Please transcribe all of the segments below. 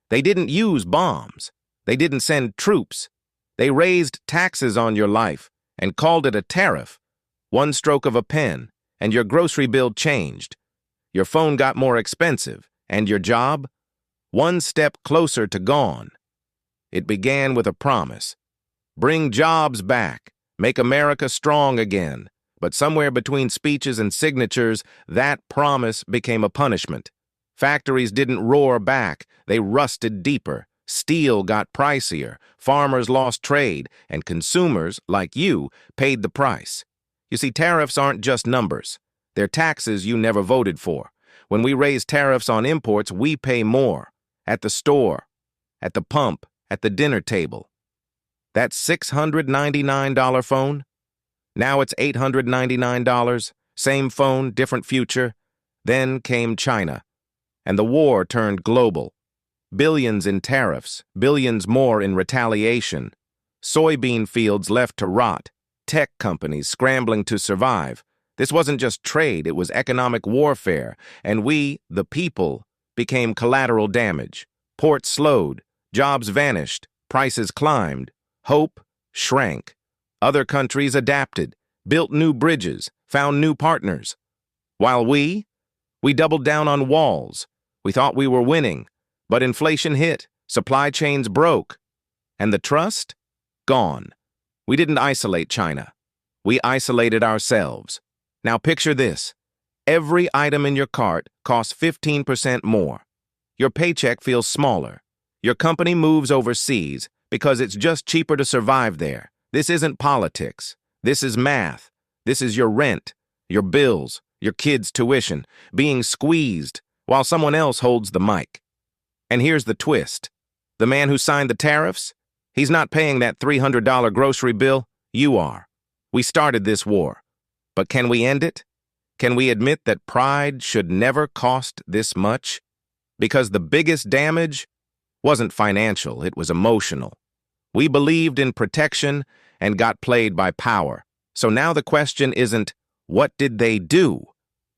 They didn't use bombs. They didn't send troops. They raised taxes on your life and called it a tariff. One stroke of a pen, and your grocery bill changed. Your phone got more expensive, and your job? One step closer to gone. It began with a promise. Bring jobs back. Make America strong again. But somewhere between speeches and signatures, that promise became a punishment. Factories didn't roar back. They rusted deeper. Steel got pricier. Farmers lost trade. And consumers, like you, paid the price. You see, tariffs aren't just numbers. They're taxes you never voted for. When we raise tariffs on imports, we pay more. At the store, at the pump, at the dinner table. That $699 phone? Now it's $899. Same phone, different future. Then came China. And the war turned global. Billions in tariffs, billions more in retaliation. Soybean fields left to rot. Tech companies scrambling to survive. This wasn't just trade, it was economic warfare. And we, the people, became collateral damage. Ports slowed, jobs vanished, prices climbed, hope shrank. Other countries adapted, built new bridges, found new partners. While we doubled down on walls. We thought we were winning, but inflation hit, supply chains broke, and the trust? Gone. We didn't isolate China. We isolated ourselves. Now picture this. Every item in your cart costs 15% more. Your paycheck feels smaller. Your company moves overseas because it's just cheaper to survive there. This isn't politics. This is math. This is your rent, your bills, your kids' tuition, being squeezed while someone else holds the mic. And here's the twist. The man who signed the tariffs, he's not paying that $300 grocery bill. You are. We started this war. But can we end it? Can we admit that pride should never cost this much? Because the biggest damage wasn't financial, it was emotional. We believed in protection and got played by power. So now the question isn't, what did they do?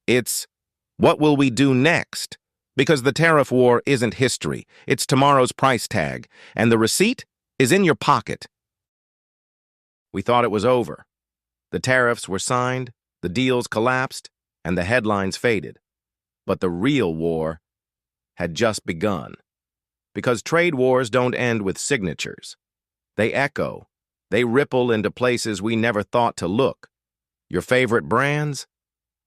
It's, what will we do next? Because the tariff war isn't history, it's tomorrow's price tag, and the receipt is in your pocket. We thought it was over. The tariffs were signed, the deals collapsed, and the headlines faded. But the real war had just begun. Because trade wars don't end with signatures. They echo. They ripple into places we never thought to look. Your favorite brands?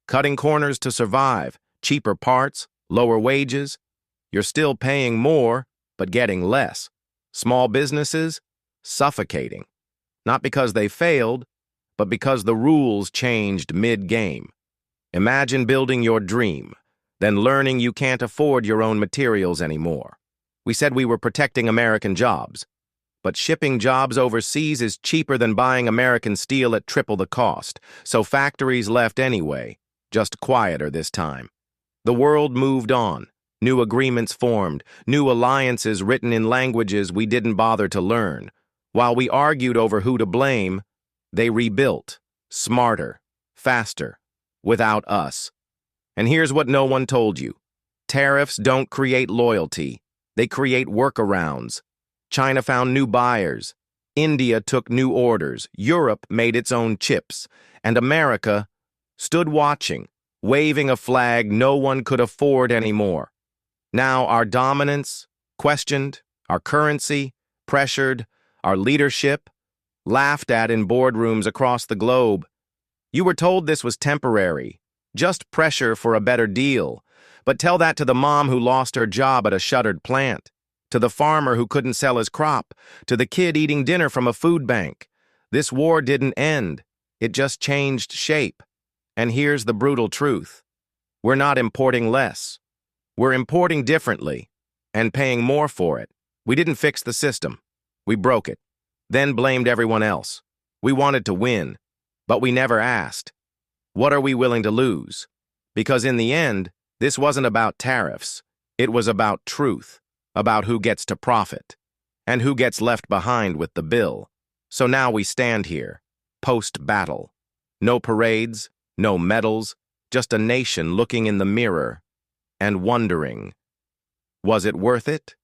Cutting corners to survive, cheaper parts, lower wages. You're still paying more, but getting less. Small businesses? Suffocating. Not because they failed, but because the rules changed mid-game. Imagine building your dream, then learning you can't afford your own materials anymore. We said we were protecting American jobs, but shipping jobs overseas is cheaper than buying American steel at triple the cost, so factories left anyway, just quieter this time. The world moved on, new agreements formed, new alliances written in languages we didn't bother to learn. While we argued over who to blame, they rebuilt, smarter, faster, without us. And here's what no one told you. Tariffs don't create loyalty. They create workarounds. China found new buyers. India took new orders. Europe made its own chips. And America stood watching, waving a flag no one could afford anymore. Now our dominance, questioned, our currency, pressured, our leadership, laughed at in boardrooms across the globe. You were told this was temporary, just pressure for a better deal. But tell that to the mom who lost her job at a shuttered plant, to the farmer who couldn't sell his crop, to the kid eating dinner from a food bank. This war didn't end. It just changed shape. And here's the brutal truth. We're not importing less. We're importing differently and paying more for it. We didn't fix the system. We broke it, then blamed everyone else. We wanted to win, but we never asked, what are we willing to lose? Because in the end, this wasn't about tariffs. It was about truth, about who gets to profit, and who gets left behind with the bill. So now we stand here, post-battle. No parades, no medals, just a nation looking in the mirror and wondering, was it worth it?